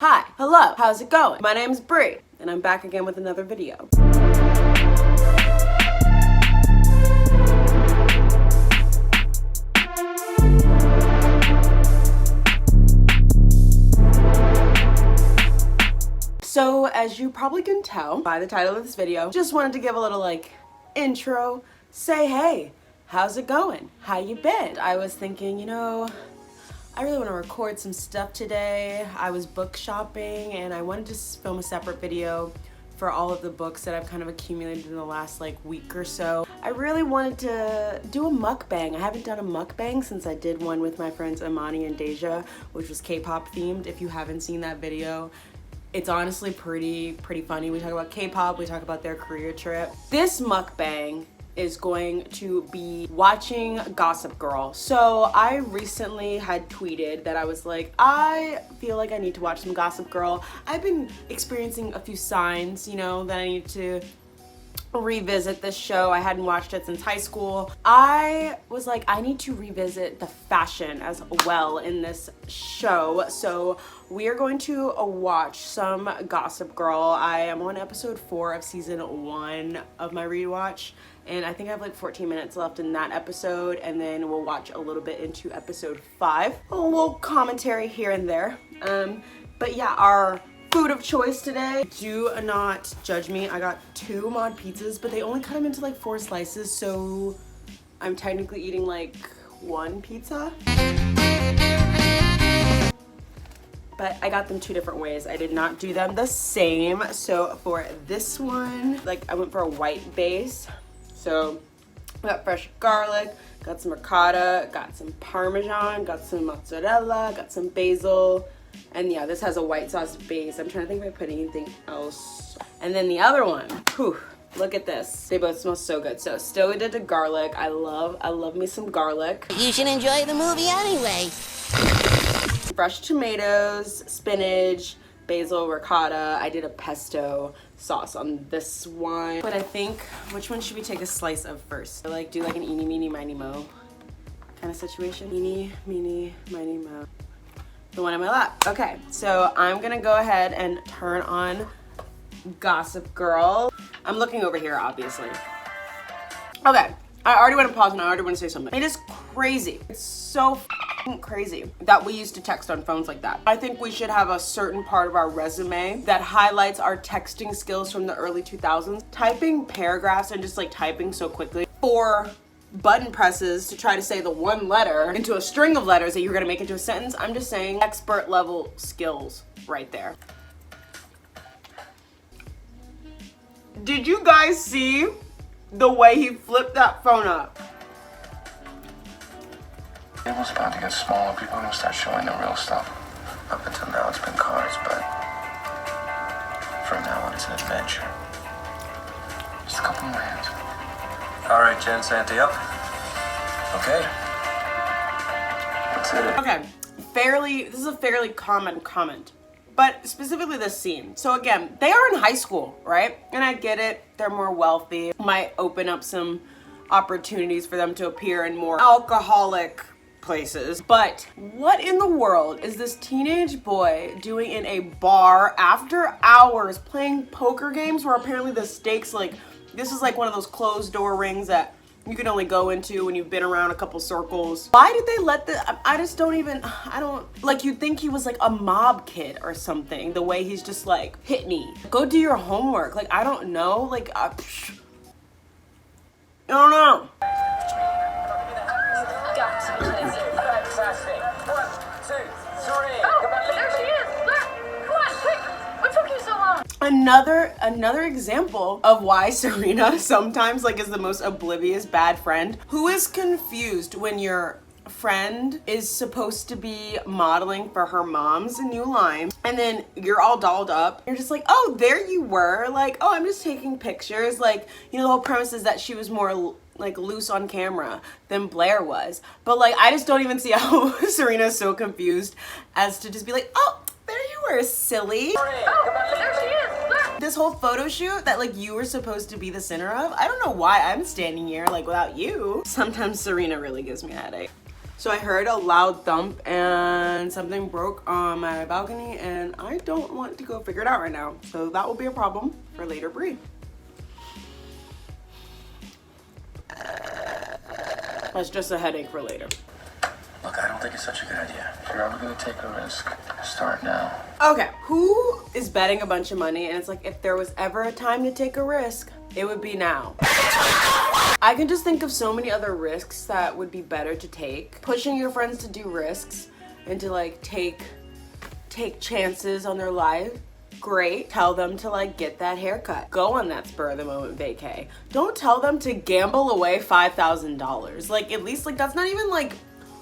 Hi, hello, how's it going? My name's Bree, and I'm back again with another video. So, as you probably can tell by the title of this video, just wanted to give a little intro, say hey, how's it going? How you been? I was thinking, I really want to record some stuff today. I was book shopping and I wanted to film a separate video for all of the books that I've kind of accumulated in the last week or so. I really wanted to do a mukbang. I haven't done a mukbang since I did one with my friends Amani and Deja, which was K-pop themed. If you haven't seen that video, it's honestly pretty funny. We talk about K-pop, we talk about their career trip. This mukbang is going to be watching Gossip Girl. So I recently had tweeted that I was like, I feel like I need to watch some Gossip Girl. I've been experiencing a few signs, that I need to revisit this show. I hadn't watched it since high school. I was like, I need to revisit the fashion as well in this show. So we are going to watch some Gossip Girl. I am on episode 4 of season 1 of my rewatch, and I think I have 14 minutes left in that episode, and then we'll watch a little bit into episode 5. A little commentary here and there. But yeah, our food of choice today. Do not judge me. I got 2 mod pizzas, but they only cut them into 4 slices, so I'm technically eating 1 pizza. But I got them 2 different ways. I did not do them the same. So for this one, I went for a white base. So I got fresh garlic, got some ricotta, got some Parmesan, got some mozzarella, got some basil. And yeah, this has a white sauce base. I'm trying to think if I put anything else. And then the other one, look at this. They both smell so good. So still did the garlic. I love me some garlic. You should enjoy the movie anyway. Fresh tomatoes, spinach, basil, ricotta. I did a pesto sauce on this one. But I think, which one should we take a slice of first? Do an eeny, meeny, miny, mo kind of situation. Eeny, meeny, miny, mo. The one in my lap. Okay, so I'm gonna go ahead and turn on Gossip Girl. I'm looking over here, obviously. Okay, I already want to pause and I already want to say something. It is crazy. It's so crazy that we used to text on phones like that. I think we should have a certain part of our resume that highlights our texting skills from the early 2000s. Typing paragraphs and just typing so quickly for button presses to try to say the one letter into a string of letters that you're gonna make into a sentence. I'm just saying, expert level skills right there. Did you guys see the way he flipped that phone up? It was about to get smaller. People are gonna start showing the real stuff. Up until now, it's been cards, but from now on, it's an adventure. Just a couple more hands. All right, Jen, Santi up. Okay. That's it. Okay, this is a fairly common comment, but specifically this scene. So again, they are in high school, right? And I get it, they're more wealthy. Might open up some opportunities for them to appear in more alcoholic places. But what in the world is this teenage boy doing in a bar after hours playing poker games where apparently the stakes, this is one of those closed door rings that you can only go into when you've been around a couple circles. Why did they let you'd think he was a mob kid or something, the way he's just hit me. Go do your homework. I don't know. I don't know. Fantastic. 1, 2, 3. Oh, there she is. Look. Come on, quick. What took you so long? Another example of why Serena sometimes is the most oblivious bad friend, who is confused when your friend is supposed to be modeling for her mom's new line, and then you're all dolled up. You're just oh, there you were. Oh, I'm just taking pictures. The whole premise is that she was more loose on camera than Blair was. But I just don't even see how Serena's so confused as to just be oh, there you were, silly. Oh, there she is. Look. This whole photo shoot that you were supposed to be the center of, I don't know why I'm standing here without you. Sometimes Serena really gives me a headache. So I heard a loud thump and something broke on my balcony, and I don't want to go figure it out right now. So that will be a problem for later Brie. That's just a headache for later. Look, I don't think it's such a good idea. If you're ever gonna take a risk, start now. Okay, who is betting a bunch of money and it's like, if there was ever a time to take a risk, it would be now. I can just think of so many other risks that would be better to take. Pushing your friends to do risks and to like take chances on their life. Great. Tell them to like get that haircut. Go on that spur of the moment vacay. Don't tell them to gamble away $5,000. Like, at least like that's not even like,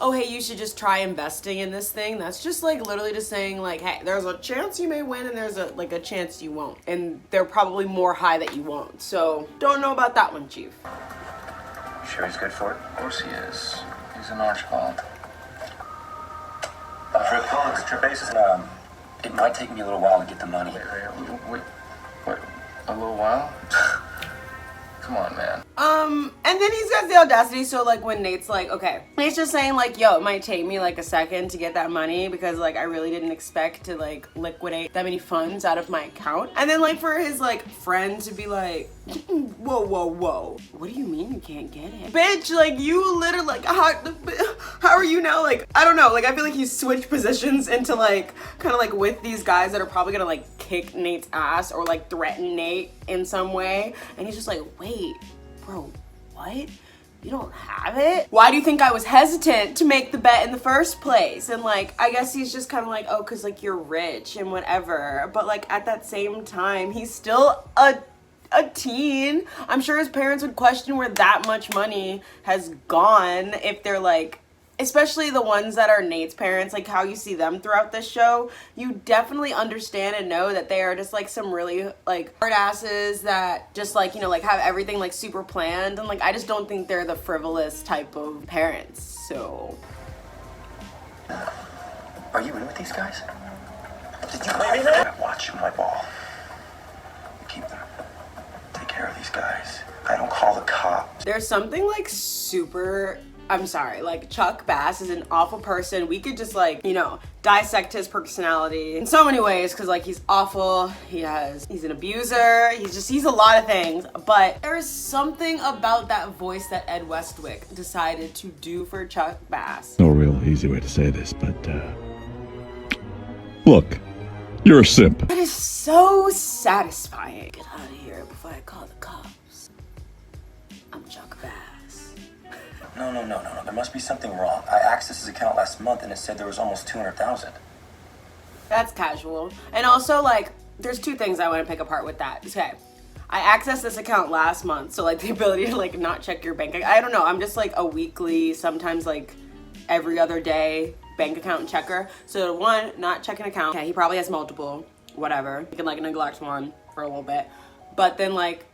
oh hey, you should just try investing in this thing. That's just like literally just saying like, hey, there's a chance you may win and there's a chance you won't. And they're probably more high that you won't. So don't know about that one, Chief. You sure he's good for it? Of course he is. He's an Archibald. Trip basis. It might take me a little while to get the money. Wait, what? A little while? Come on, man. And then he's got the audacity, so like when Nate's like, okay, Nate's just saying like, yo, it might take me like a second to get that money because like I really didn't expect to like liquidate that many funds out of my account. And then like for his like friend to be like, whoa, what do you mean you can't get it? Bitch, like you literally like, how are you now? Like, I don't know, like I feel like he's switched positions into like, kind of like with these guys that are probably gonna like kick Nate's ass or like threaten Nate in some way. And he's just like, wait, bro, what? You don't have it? Why do you think I was hesitant to make the bet in the first place? And like, I guess he's just kind of like, oh, cause like you're rich and whatever. But like at that same time, he's still a teen. I'm sure his parents would question where that much money has gone if they're like, especially the ones that are Nate's parents, like how you see them throughout this show, you definitely understand and know that they are just like some really like hard asses that just like, you know, like have everything like super planned. And like, I just don't think they're the frivolous type of parents, so. Are you in with these guys? Did you play me? Watch my ball. Keep them. Take care of these guys. I don't call the cops. There's something like super, I'm sorry, like Chuck Bass is an awful person. We could just like, you know, dissect his personality in so many ways because like he's awful, he's an abuser, he's a lot of things, but there is something about that voice that Ed Westwick decided to do for Chuck Bass. No real easy way to say this, but look, you're a simp. That is so satisfying. Get out of here before I call the cops. I'm Chuck Bass. No. There must be something wrong. I accessed his account last month and it said there was almost 200,000. That's casual. And also, like, there's two things I want to pick apart with that. Okay, I accessed this account last month, so like the ability to like not check your bank. I don't know. I'm just like a weekly, sometimes like every other day bank account checker. So one, not check an account. Okay, he probably has multiple. Whatever. He can like neglect one for a little bit, but then like.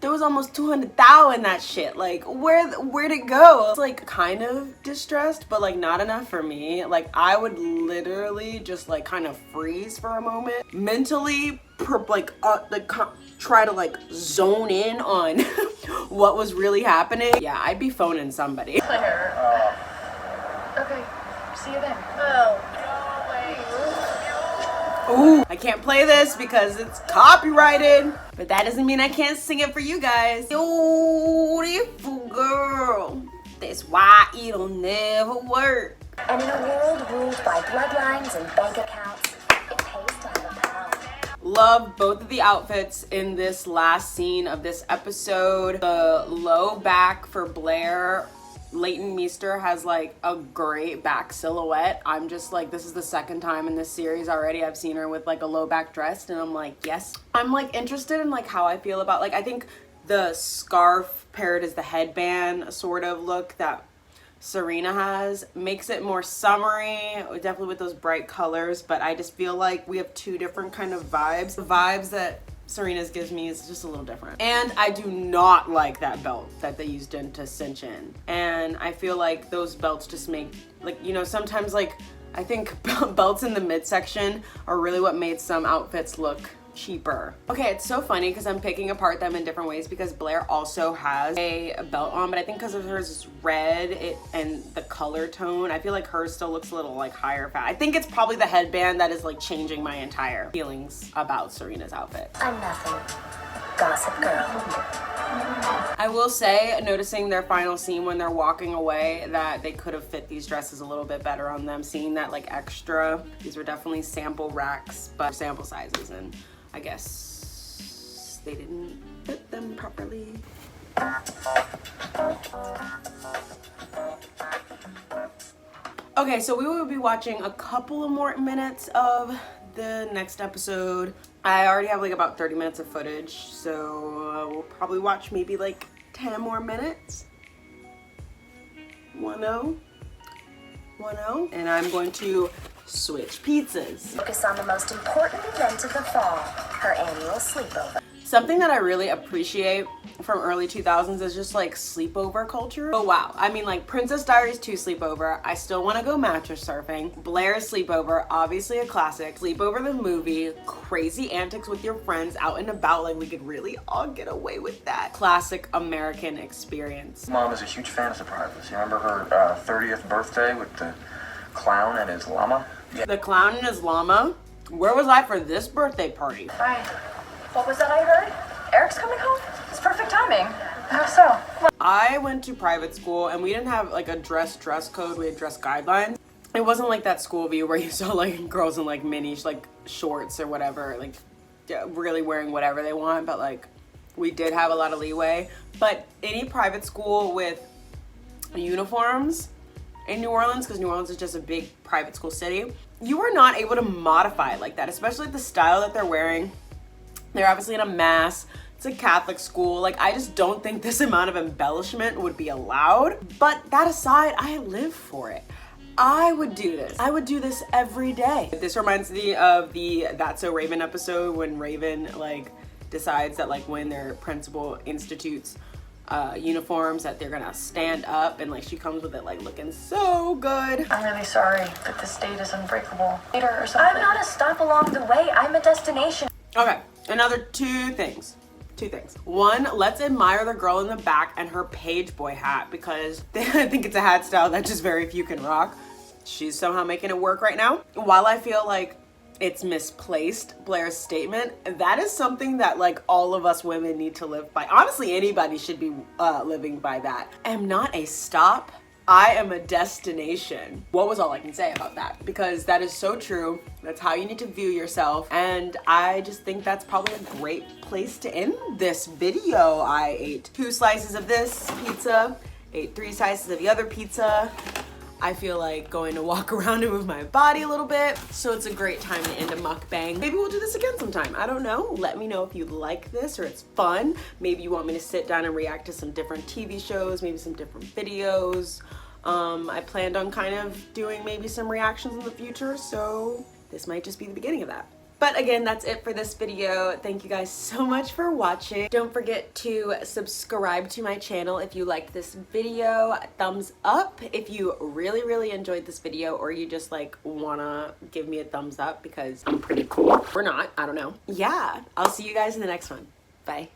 There was almost 200,000 in that shit. Like, where'd it go? It's like kind of distressed, but like not enough for me. Like, I would literally just like kind of freeze for a moment, mentally, try to like zone in on what was really happening. Yeah, I'd be phoning somebody. Claire. Okay, see you then. Oh. Ooh, I can't play this because it's copyrighted, but that doesn't mean I can't sing it for you guys. Beautiful girl, that's why it'll never work. And in a world ruled by bloodlines and bank accounts, it pays to have a pal. Love both of the outfits in this last scene of this episode. The low back for Blair. Leighton Meester has like a great back silhouette. I'm just like, this is the second time in this series already I've seen her with like a low back dress, and I'm like, yes. I'm like interested in like how I feel about, like, I think the scarf paired as the headband sort of look that Serena has makes it more summery, definitely with those bright colors, but I just feel like we have two different kind of vibes. The vibes that Serena's gives me is just a little different. And I do not like that belt that they used to cinch in. And I feel like those belts just make, like, you know, sometimes like, I think belts in the midsection are really what made some outfits look cheaper. Okay, it's so funny because I'm picking apart them in different ways because Blair also has a belt on, but I think because of hers is red and the color tone, I feel like hers still looks a little like higher fat. I think it's probably the headband that is like changing my entire feelings about Serena's outfit. I'm nothing. Gossip girl. I will say, noticing their final scene when they're walking away, that they could have fit these dresses a little bit better on them. Seeing that like extra, these were definitely sample racks, but sample sizes, and I guess they didn't fit them properly. Okay, so we will be watching a couple of more minutes of the next episode. I already have like about 30 minutes of footage, so we'll probably watch maybe like 10 more minutes. 1-0. And I'm going to switch pizzas. Focus on the most important event of the fall, her annual sleepover. Something that I really appreciate from early 2000s is just like sleepover culture. Oh wow, I mean like Princess Diaries 2 sleepover, I still want to go mattress surfing, Blair's sleepover, obviously a classic, Sleepover the movie, crazy antics with your friends out and about, like we could really all get away with that. Classic American experience. Mom is a huge fan of surprises. You remember her 30th birthday with the clown and his llama? Yeah. The clown and his llama? Where was I for this birthday party? Hi. What was that I heard? Eric's coming home? It's perfect timing. How so? I went to private school and we didn't have like a dress code, we had dress guidelines. It wasn't like that school view where you saw like girls in like mini like shorts or whatever, like really wearing whatever they want, but like we did have a lot of leeway. But any private school with uniforms in New Orleans, because New Orleans is just a big private school city, you are not able to modify it like that, especially the style that they're wearing. They're obviously in a mass. It's a Catholic school. Like, I just don't think this amount of embellishment would be allowed. But that aside, I live for it. I would do this. I would do this every day. This reminds me of the That's So Raven episode when Raven like decides that like when their principal institutes uniforms that they're gonna stand up, and like she comes with it like looking so good. I'm really sorry that this date is unbreakable. Later or something. I'm not a stop along the way, I'm a destination. Okay, another two things. One, let's admire the girl in the back and her page boy hat, because I think it's a hat style that just very few can rock. She's somehow making it work right now. While I feel like it's misplaced, Blair's statement, that is something that like all of us women need to live by. Honestly, anybody should be living by that. I am not a stop, I am a destination. What was all I can say about that? Because that is so true. That's how you need to view yourself. And I just think that's probably a great place to end this video. I ate 2 slices of this pizza, ate 3 slices of the other pizza. I feel like going to walk around and move my body a little bit. So it's a great time to end a mukbang. Maybe we'll do this again sometime. I don't know. Let me know if you like this or it's fun. Maybe you want me to sit down and react to some different TV shows, maybe some different videos. I planned on kind of doing maybe some reactions in the future, so this might just be the beginning of that. But again, that's it for this video. Thank you guys so much for watching. Don't forget to subscribe to my channel if you liked this video. Thumbs up if you really enjoyed this video, or you just like wanna give me a thumbs up because I'm pretty cool. Or not, I don't know. Yeah, I'll see you guys in the next one. Bye.